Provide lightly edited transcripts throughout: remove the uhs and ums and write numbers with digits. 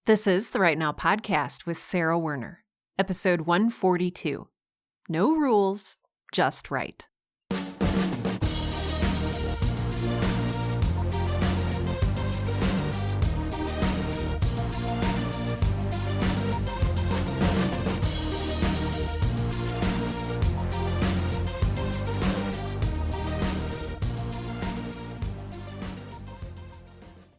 This is the Right Now Podcast with Sarah Werner, episode 142. No rules, just right.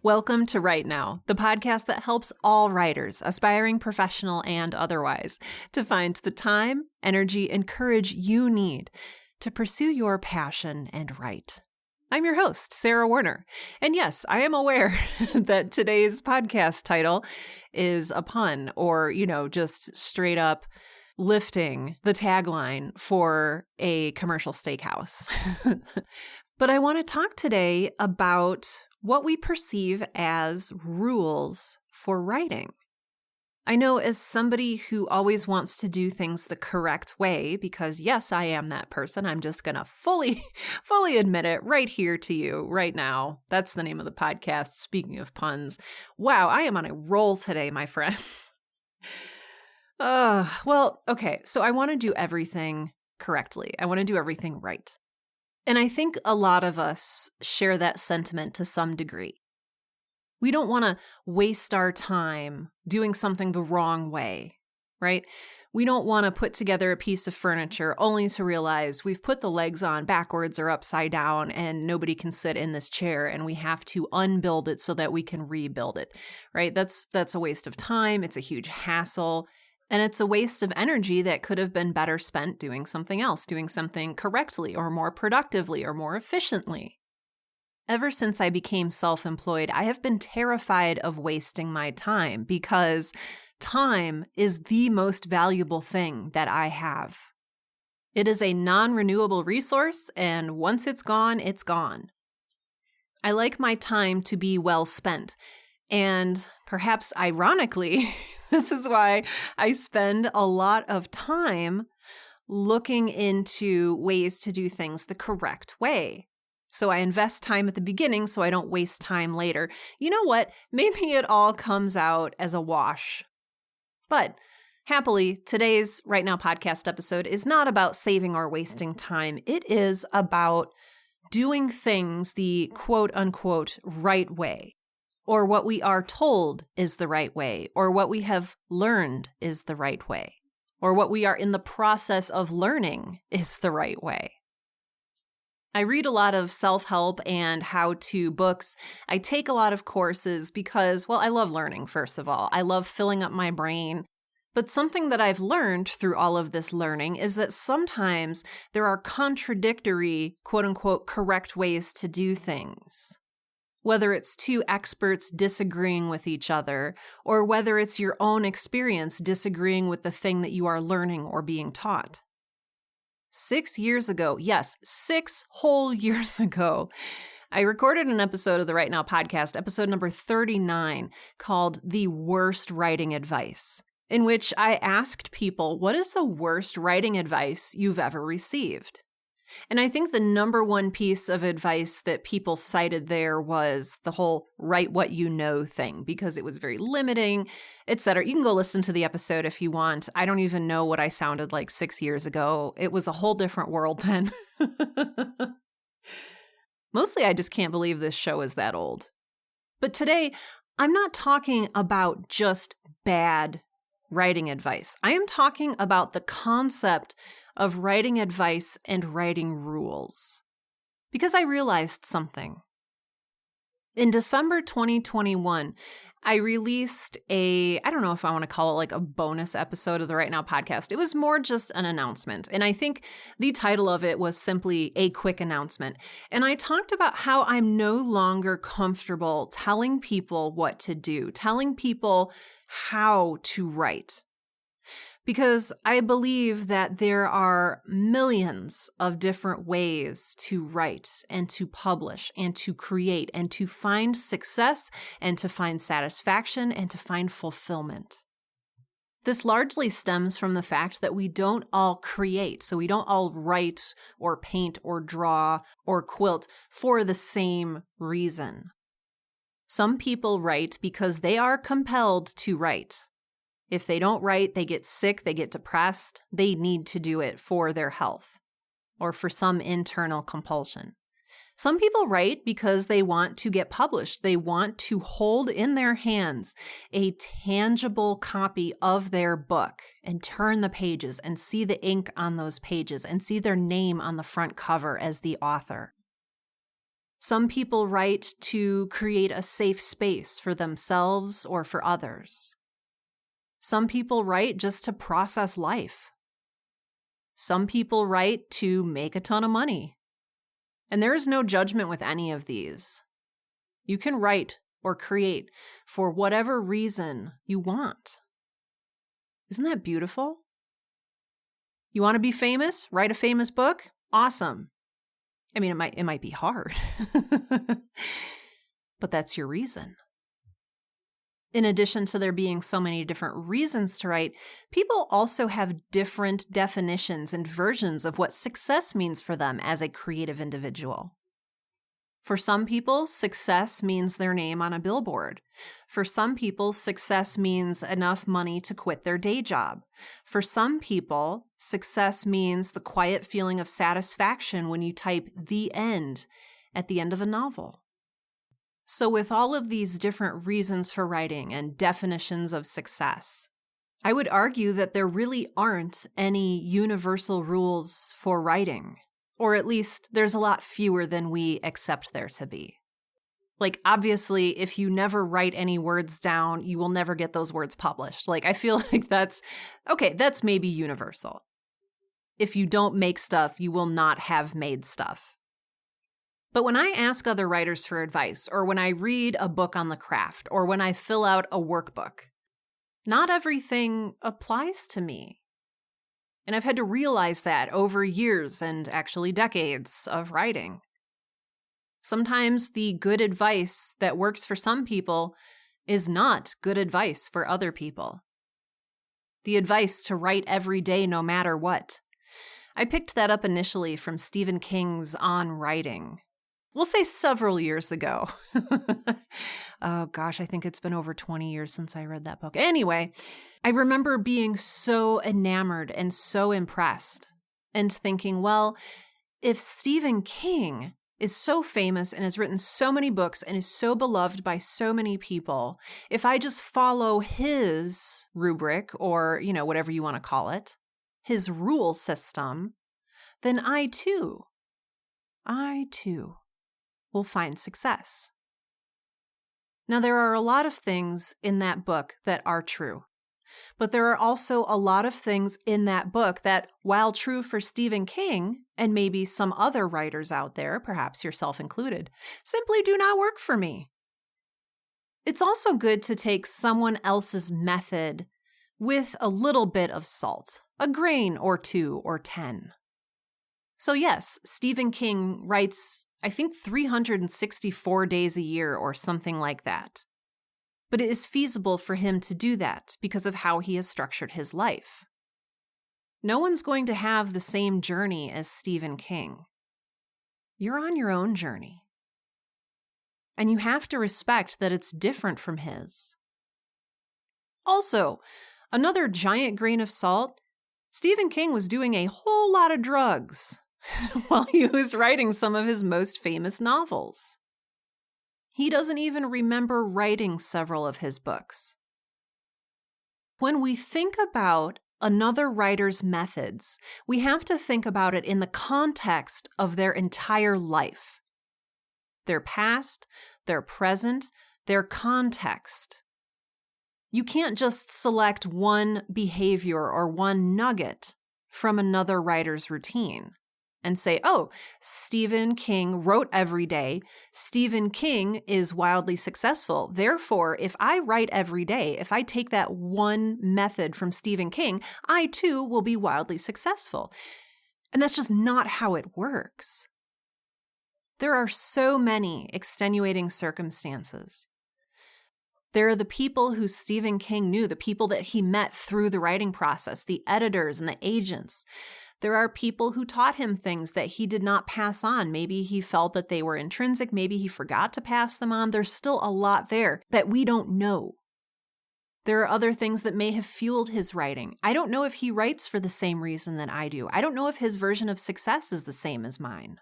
Welcome to Right Now, the podcast that helps all writers, aspiring professional and otherwise, to find the time, energy, and courage you need to pursue your passion and write. I'm your host, Sarah Werner. And yes, I am aware that today's podcast title is a pun or, just straight up lifting the tagline for a commercial steakhouse. But I want to talk today about what we perceive as rules for writing. I know as somebody who always wants to do things the correct way, because yes, I am that person. I'm just going to fully admit it right here to you right now. That's the name of the podcast. Speaking of puns. Wow, I am on a roll today, my friends. Okay. So I want to do everything correctly. I want to do everything right. And I think a lot of us share that sentiment to some degree. We don't want to waste our time doing something the wrong way, right? We don't want to put together a piece of furniture only to realize we've put the legs on backwards or upside down and nobody can sit in this chair and we have to unbuild it so that we can rebuild it, right? That's a waste of time. It's a huge hassle. And it's a waste of energy that could have been better spent doing something else, doing something correctly or more productively or more efficiently. Ever since I became self-employed, I have been terrified of wasting my time because time is the most valuable thing that I have. It is a non-renewable resource, and once it's gone, it's gone. I like my time to be well spent. And perhaps ironically, this is why I spend a lot of time looking into ways to do things the correct way. So I invest time at the beginning so I don't waste time later. You know what? Maybe it all comes out as a wash. But happily, today's Right Now podcast episode is not about saving or wasting time. It is about doing things the quote unquote right way. Or what we are told is the right way, or what we have learned is the right way, or what we are in the process of learning is the right way. I read a lot of self-help and how-to books. I take a lot of courses because, I love learning, first of all. I love filling up my brain. But something that I've learned through all of this learning is that sometimes there are contradictory, quote-unquote, correct ways to do things. Whether it's two experts disagreeing with each other, or whether it's your own experience disagreeing with the thing that you are learning or being taught. 6 years ago, yes, 6 whole years ago, I recorded an episode of the Right Now podcast, episode number 39, called The Worst Writing Advice, in which I asked people, what is the worst writing advice you've ever received? And I think the number one piece of advice that people cited there was the whole write what you know thing, because it was very limiting, etc. You can go listen to the episode if you want. I don't even know what I sounded like 6 years ago. It was a whole different world then. Mostly, I just can't believe this show is that old. But today, I'm not talking about just bad writing advice. I am talking about the concept of writing advice and writing rules. Because I realized something. In December 2021, I released I don't know if I want to call it like a bonus episode of the Right Now podcast. It was more just an announcement. And I think the title of it was simply a quick announcement. And I talked about how I'm no longer comfortable telling people what to do, telling people how to write. Because I believe that there are millions of different ways to write and to publish and to create and to find success and to find satisfaction and to find fulfillment. This largely stems from the fact that we don't all create, so we don't all write or paint or draw or quilt for the same reason. Some people write because they are compelled to write. If they don't write, they get sick, they get depressed. They need to do it for their health or for some internal compulsion. Some people write because they want to get published. They want to hold in their hands a tangible copy of their book and turn the pages and see the ink on those pages and see their name on the front cover as the author. Some people write to create a safe space for themselves or for others. Some people write just to process life. Some people write to make a ton of money. And there is no judgment with any of these. You can write or create for whatever reason you want. Isn't that beautiful? You want to be famous? Write a famous book? Awesome. I mean, it might be hard, but that's your reason. In addition to there being so many different reasons to write, people also have different definitions and versions of what success means for them as a creative individual. For some people, success means their name on a billboard. For some people, success means enough money to quit their day job. For some people, success means the quiet feeling of satisfaction when you type "the end" at the end of a novel. So with all of these different reasons for writing and definitions of success, I would argue that there really aren't any universal rules for writing. Or at least there's a lot fewer than we accept there to be. Like, obviously, if you never write any words down, you will never get those words published. Like, I feel like that's maybe universal. If you don't make stuff, you will not have made stuff. But when I ask other writers for advice, or when I read a book on the craft, or when I fill out a workbook, not everything applies to me. And I've had to realize that over years and actually decades of writing. Sometimes the good advice that works for some people is not good advice for other people. The advice to write every day no matter what. I picked that up initially from Stephen King's On Writing. We'll say several years ago. Oh gosh, I think it's been over 20 years since I read that book. Anyway, I remember being so enamored and so impressed and thinking, well, if Stephen King is so famous and has written so many books and is so beloved by so many people, if I just follow his rubric or, whatever you want to call it, his rule system, then I too will find success. Now, there are a lot of things in that book that are true, but there are also a lot of things in that book that, while true for Stephen King, and maybe some other writers out there, perhaps yourself included, simply do not work for me. It's also good to take someone else's method with a little bit of salt, a grain or 2 or 10. So yes, Stephen King writes, I think 364 days a year or something like that. But it is feasible for him to do that because of how he has structured his life. No one's going to have the same journey as Stephen King. You're on your own journey. And you have to respect that it's different from his. Also, another giant grain of salt, Stephen King was doing a whole lot of drugs while he was writing some of his most famous novels. He doesn't even remember writing several of his books. When we think about another writer's methods, we have to think about it in the context of their entire life. Their past, their present, their context. You can't just select one behavior or one nugget from another writer's routine and say, oh, Stephen King wrote every day. Stephen King is wildly successful. Therefore, if I write every day, if I take that one method from Stephen King, I too will be wildly successful. And that's just not how it works. There are so many extenuating circumstances. There are the people who Stephen King knew, the people that he met through the writing process, the editors and the agents. There are people who taught him things that he did not pass on. Maybe he felt that they were intrinsic. Maybe he forgot to pass them on. There's still a lot there that we don't know. There are other things that may have fueled his writing. I don't know if he writes for the same reason that I do. I don't know if his version of success is the same as mine.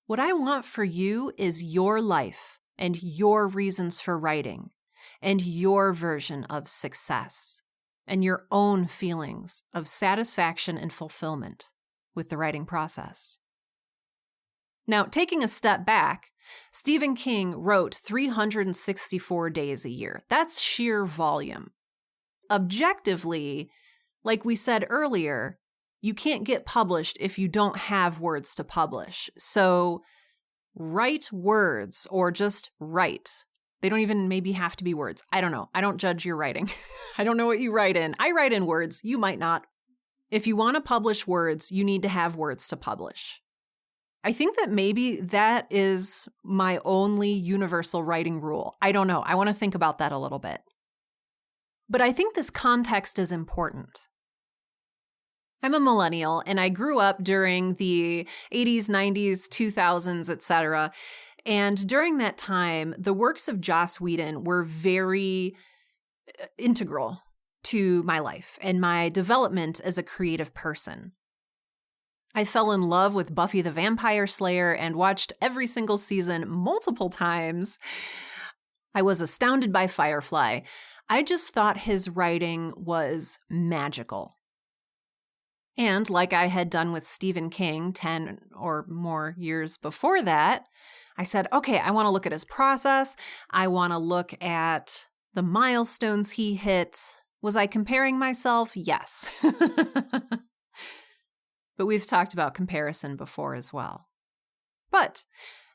What I want for you is your life and your reasons for writing and your version of success and your own feelings of satisfaction and fulfillment with the writing process. Now, taking a step back, Stephen King wrote 364 days a year. That's sheer volume. Objectively, like we said earlier, you can't get published if you don't have words to publish. So write words or just write. They don't even maybe have to be words. I don't know. I don't judge your writing. I don't know what you write in. I write in words. You might not. If you want to publish words, you need to have words to publish. I think that maybe that is my only universal writing rule. I don't know. I want to think about that a little bit. But I think this context is important. I'm a millennial, and I grew up during the 80s, 90s, 2000s, etc. And during that time, the works of Joss Whedon were very integral to my life and my development as a creative person. I fell in love with Buffy the Vampire Slayer and watched every single season multiple times. I was astounded by Firefly. I just thought his writing was magical. And like I had done with Stephen King 10 or more years before that, I said, okay, I want to look at his process. I want to look at the milestones he hit. Was I comparing myself? Yes. But we've talked about comparison before as well. But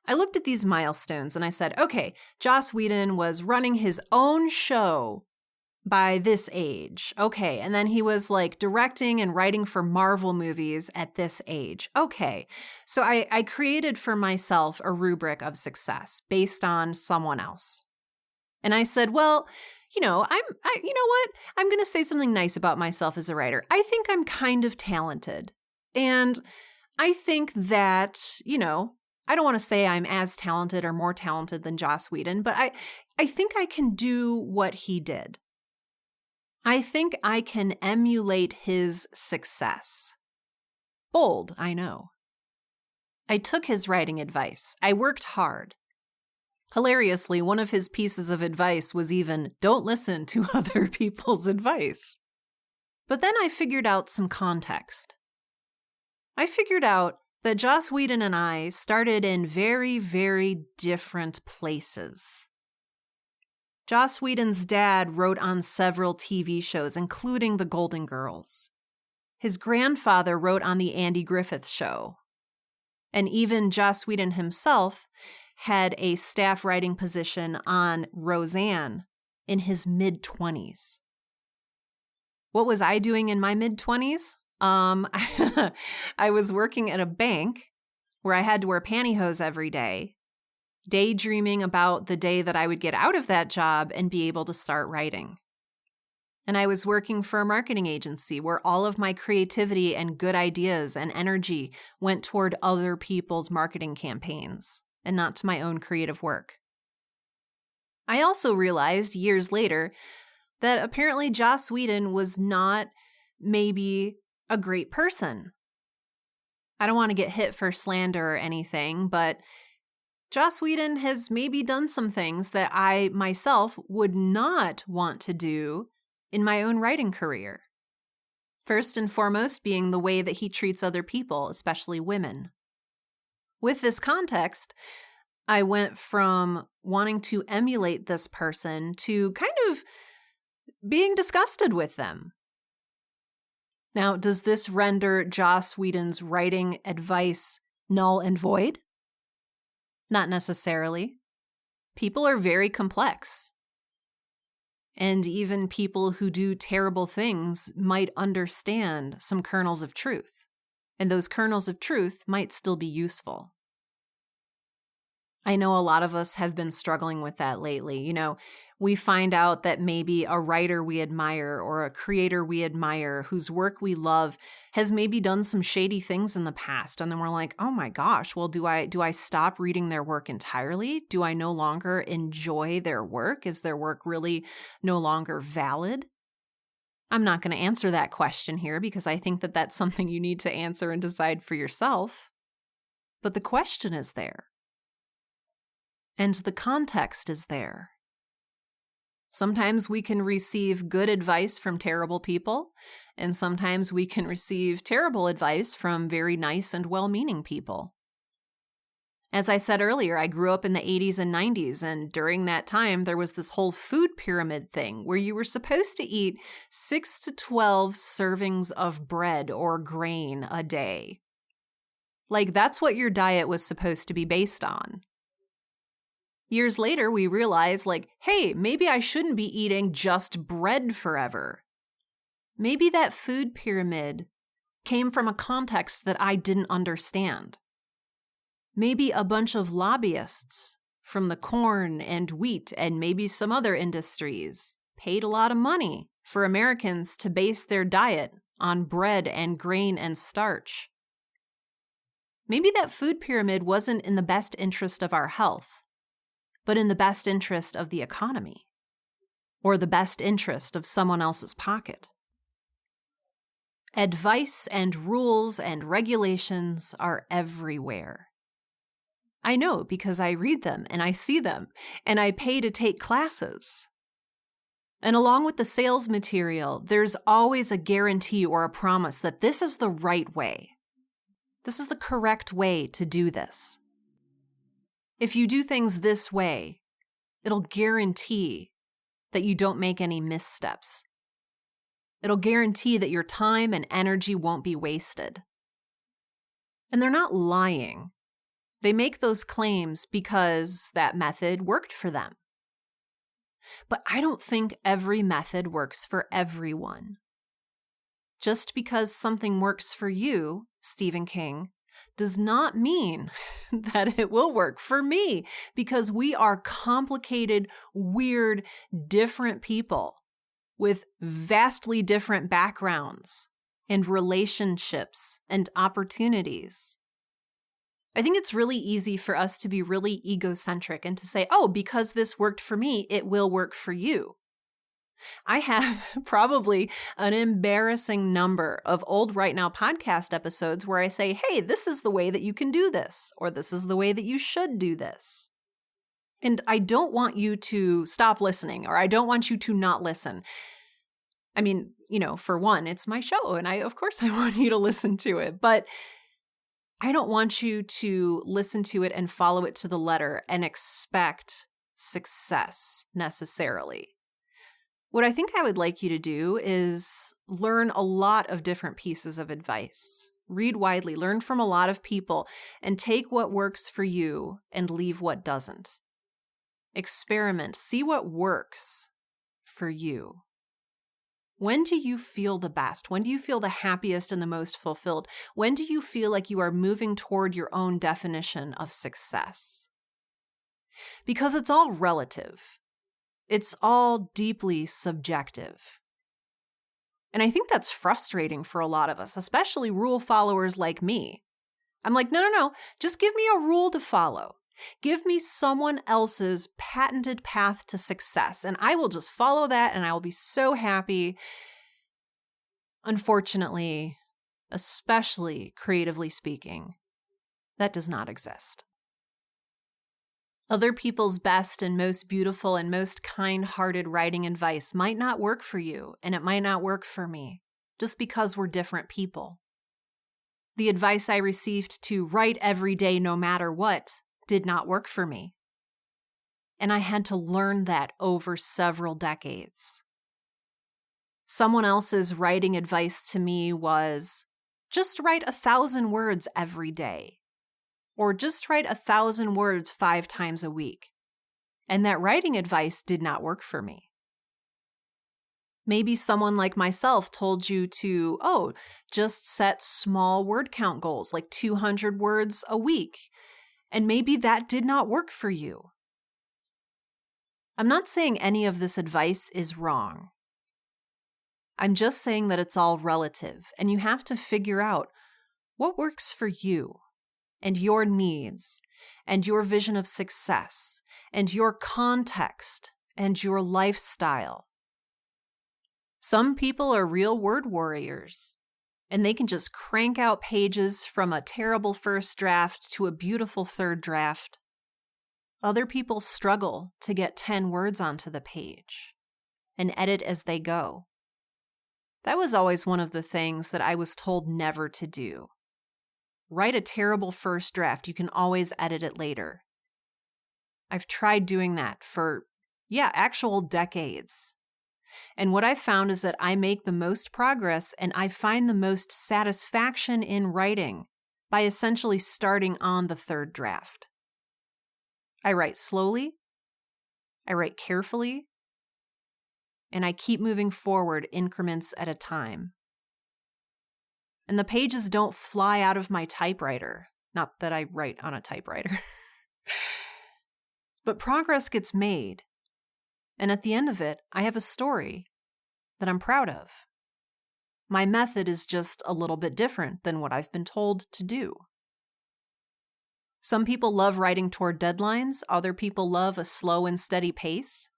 I looked at these milestones and I said, okay, Joss Whedon was running his own show by this age. Okay, and then he was like directing and writing for Marvel movies at this age. Okay, so I created for myself a rubric of success based on someone else. And I said, well, you know what? I'm going to say something nice about myself as a writer. I think I'm kind of talented. And I think that, I don't want to say I'm as talented or more talented than Joss Whedon, but I think I can do what he did. I think I can emulate his success. Bold, I know. I took his writing advice. I worked hard. Hilariously, one of his pieces of advice was even, don't listen to other people's advice. But then I figured out some context. I figured out that Joss Whedon and I started in very, very different places. Joss Whedon's dad wrote on several TV shows, including The Golden Girls. His grandfather wrote on The Andy Griffith Show. And even Joss Whedon himself had a staff writing position on Roseanne in his mid-20s. What was I doing in my mid-20s? I was working at a bank where I had to wear pantyhose every day, daydreaming about the day that I would get out of that job and be able to start writing. And I was working for a marketing agency where all of my creativity and good ideas and energy went toward other people's marketing campaigns and not to my own creative work. I also realized years later that apparently Joss Whedon was not maybe a great person. I don't want to get hit for slander or anything, but Joss Whedon has maybe done some things that I myself would not want to do in my own writing career. First and foremost being the way that he treats other people, especially women. With this context, I went from wanting to emulate this person to kind of being disgusted with them. Now, does this render Joss Whedon's writing advice null and void? Not necessarily. People are very complex. And even people who do terrible things might understand some kernels of truth. And those kernels of truth might still be useful. I know a lot of us have been struggling with that lately. We find out that maybe a writer we admire or a creator we admire whose work we love has maybe done some shady things in the past. And then we're like, oh my gosh, well, do I stop reading their work entirely? Do I no longer enjoy their work? Is their work really no longer valid? I'm not going to answer that question here because I think that that's something you need to answer and decide for yourself. But the question is there. And the context is there. Sometimes we can receive good advice from terrible people, and sometimes we can receive terrible advice from very nice and well-meaning people. As I said earlier, I grew up in the 80s and 90s, and during that time, there was this whole food pyramid thing where you were supposed to eat 6 to 12 servings of bread or grain a day. Like, that's what your diet was supposed to be based on. Years later, we realized, hey, maybe I shouldn't be eating just bread forever. Maybe that food pyramid came from a context that I didn't understand. Maybe a bunch of lobbyists from the corn and wheat and maybe some other industries paid a lot of money for Americans to base their diet on bread and grain and starch. Maybe that food pyramid wasn't in the best interest of our health, but in the best interest of the economy, or the best interest of someone else's pocket. Advice and rules and regulations are everywhere. I know because I read them and I see them, and I pay to take classes. And along with the sales material, there's always a guarantee or a promise that this is the right way. This is the correct way to do this. If you do things this way, it'll guarantee that you don't make any missteps. It'll guarantee that your time and energy won't be wasted. And they're not lying. They make those claims because that method worked for them. But I don't think every method works for everyone. Just because something works for you, Stephen King, does not mean that it will work for me, because we are complicated, weird, different people with vastly different backgrounds and relationships and opportunities. I think it's really easy for us to be really egocentric and to say, oh, because this worked for me, it will work for you. I have probably an embarrassing number of old Right Now podcast episodes where I say, hey, this is the way that you can do this, or this is the way that you should do this. And I don't want you to stop listening, or I don't want you to not listen. I mean, for one, it's my show, and of course I want you to listen to it, but I don't want you to listen to it and follow it to the letter and expect success necessarily. What I think I would like you to do is learn a lot of different pieces of advice. Read widely, learn from a lot of people, and take what works for you and leave what doesn't. Experiment, see what works for you. When do you feel the best? When do you feel the happiest and the most fulfilled? When do you feel like you are moving toward your own definition of success? Because it's all relative. It's all deeply subjective. And I think that's frustrating for a lot of us, especially rule followers like me. I'm like, no, just give me a rule to follow. Give me someone else's patented path to success, and I will just follow that, and I will be so happy. Unfortunately, especially creatively speaking, that does not exist. Other people's best and most beautiful and most kind-hearted writing advice might not work for you, and it might not work for me, just because we're different people. The advice I received to write every day no matter what did not work for me. And I had to learn that over several decades. Someone else's writing advice to me was, just write 1,000 words every day. Or just write 1,000 words 5 times a week. And that writing advice did not work for me. Maybe someone like myself told you to, just set small word count goals, like 200 words a week. And maybe that did not work for you. I'm not saying any of this advice is wrong. I'm just saying that it's all relative, and you have to figure out what works for you and your needs and your vision of success and your context and your lifestyle. Some people are real word warriors, and they can just crank out pages from a terrible first draft to a beautiful third draft. Other people struggle to get 10 words onto the page and edit as they go. That was always one of the things that I was told never to do. Write a terrible first draft. You can always edit it later. I've tried doing that for, actual decades. And what I've found is that I make the most progress and I find the most satisfaction in writing by essentially starting on the third draft. I write slowly, I write carefully, and I keep moving forward increments at a time. And the pages don't fly out of my typewriter. Not that I write on a typewriter. But progress gets made. And at the end of it, I have a story that I'm proud of. My method is just a little bit different than what I've been told to do. Some people love writing toward deadlines. Other people love a slow and steady pace.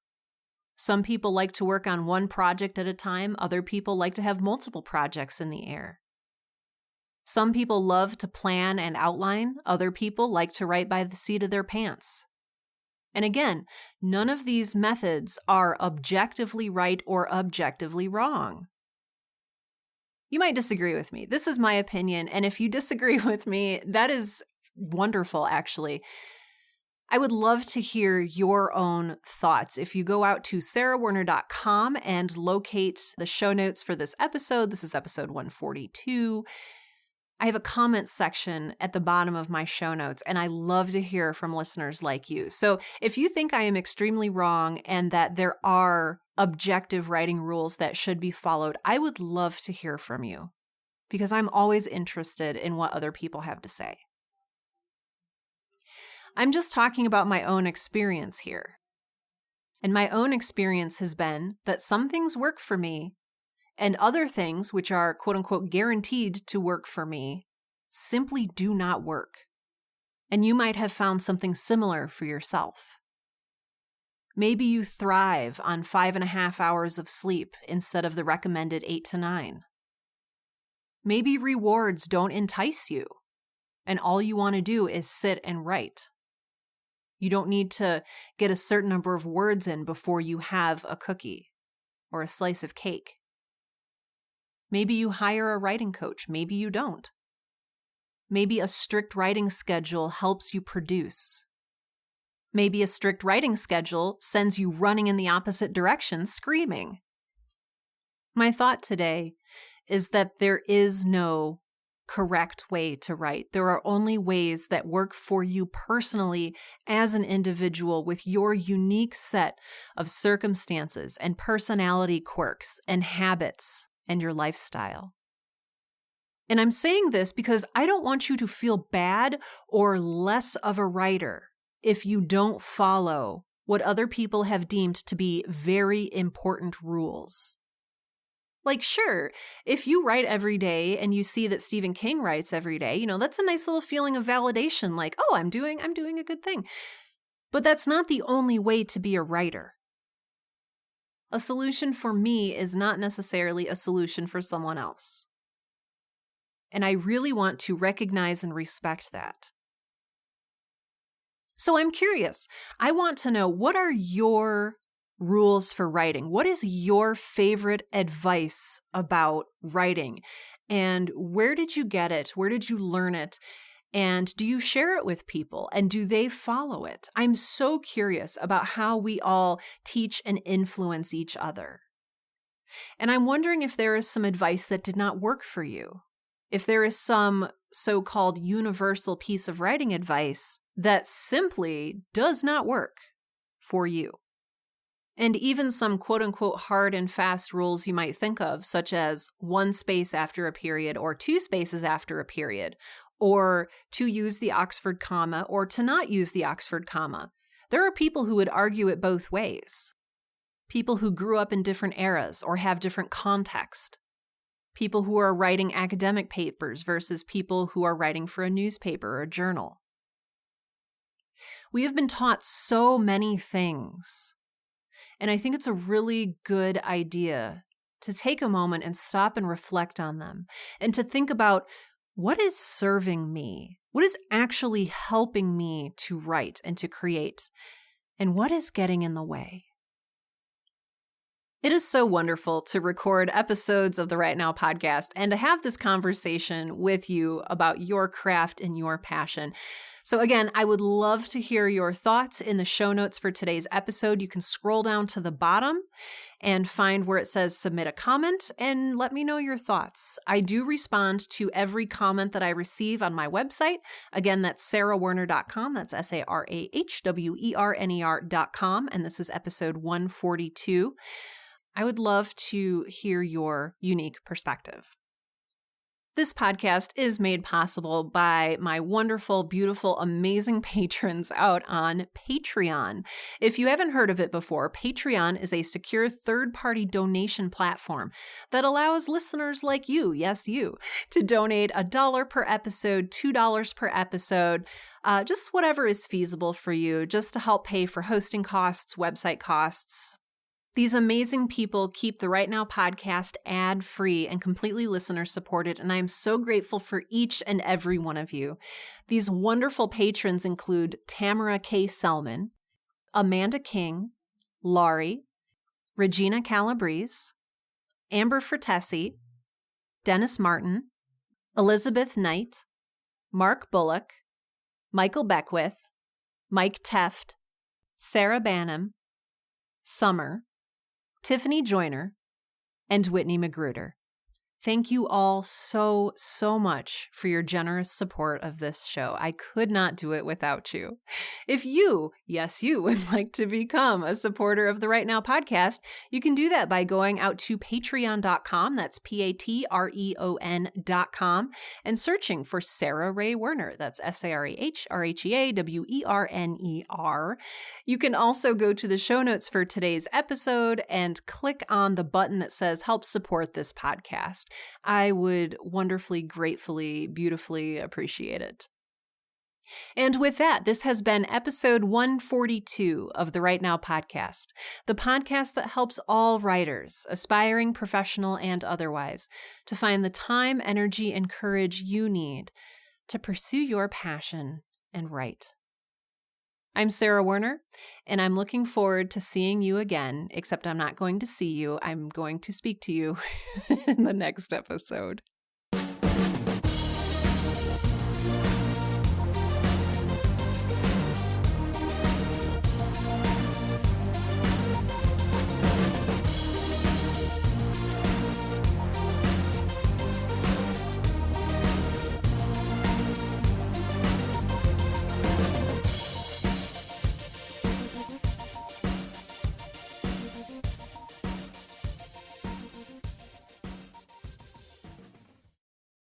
Some people like to work on one project at a time. Other people like to have multiple projects in the air. Some people love to plan and outline. Other people like to write by the seat of their pants. And again, none of these methods are objectively right or objectively wrong. You might disagree with me. This is my opinion. And if you disagree with me, that is wonderful, actually. I would love to hear your own thoughts. If you go out to sarahwerner.com and locate the show notes for this episode, this is episode 142. I have a comment section at the bottom of my show notes, and I love to hear from listeners like you. So if you think I am extremely wrong and that there are objective writing rules that should be followed, I would love to hear from you because I'm always interested in what other people have to say. I'm just talking about my own experience here. And my own experience has been that some things work for me and other things, which are quote unquote guaranteed to work for me, simply do not work. And you might have found something similar for yourself. Maybe you thrive on 5.5 hours of sleep instead of the recommended 8 to 9. Maybe rewards don't entice you, and all you want to do is sit and write. You don't need to get a certain number of words in before you have a cookie or a slice of cake. Maybe you hire a writing coach. Maybe you don't. Maybe a strict writing schedule helps you produce. Maybe a strict writing schedule sends you running in the opposite direction, screaming. My thought today is that there is no correct way to write. There are only ways that work for you personally as an individual with your unique set of circumstances and personality quirks and habits and your lifestyle. And I'm saying this because I don't want you to feel bad or less of a writer if you don't follow what other people have deemed to be very important rules. Like, sure, if you write every day and you see that Stephen King writes every day, that's a nice little feeling of validation, like, oh, I'm doing a good thing. But that's not the only way to be a writer. A solution for me is not necessarily a solution for someone else. And I really want to recognize and respect that. So I'm curious. I want to know, what are your rules for writing? What is your favorite advice about writing? And where did you get it? Where did you learn it? And do you share it with people? And do they follow it? I'm so curious about how we all teach and influence each other. And I'm wondering if there is some advice that did not work for you. If there is some so-called universal piece of writing advice that simply does not work for you. And even some quote-unquote hard and fast rules you might think of, such as 1 space after a period or 2 spaces after a period, or to use the Oxford comma or to not use the Oxford comma. There are people who would argue it both ways. People who grew up in different eras or have different context. People who are writing academic papers versus people who are writing for a newspaper or a journal. We have been taught so many things, and I think it's a really good idea to take a moment and stop and reflect on them, and to think about what is serving me, what is actually helping me to write and to create, and what is getting in the way. It is so wonderful to record episodes of the Right Now podcast and to have this conversation with you about your craft and your passion. So again, I would love to hear your thoughts in the show notes for today's episode. You can scroll down to the bottom and find where it says submit a comment and let me know your thoughts. I do respond to every comment that I receive on my website. Again, that's sarahwerner.com. That's sarahwerner.com. And this is episode 142. I would love to hear your unique perspective. This podcast is made possible by my wonderful, beautiful, amazing patrons out on Patreon. If you haven't heard of it before, Patreon is a secure third-party donation platform that allows listeners like you, yes, you, to donate $1 per episode, $2 per episode, just whatever is feasible for you, just to help pay for hosting costs, website costs. These amazing people keep the Right Now podcast ad-free and completely listener-supported, and I am so grateful for each and every one of you. These wonderful patrons include Tamara K. Selman, Amanda King, Laurie, Regina Calabrese, Amber Fertesi, Dennis Martin, Elizabeth Knight, Mark Bullock, Michael Beckwith, Mike Teft, Sarah Bannum, Summer, Tiffany Joyner, and Whitney Magruder. Thank you all so, so much for your generous support of this show. I could not do it without you. If you, yes, you would like to become a supporter of the Right Now podcast, you can do that by going out to patreon.com, that's patreon.com, and searching for Sarah Ray Werner, that's SarahRheaWerner. You can also go to the show notes for today's episode and click on the button that says help support this podcast. I would wonderfully, gratefully, beautifully appreciate it. And with that, this has been episode 142 of the Right Now podcast, the podcast that helps all writers, aspiring, professional, and otherwise, to find the time, energy, and courage you need to pursue your passion and write. I'm Sarah Werner, and I'm looking forward to seeing you again, except I'm not going to see you. I'm going to speak to you in the next episode.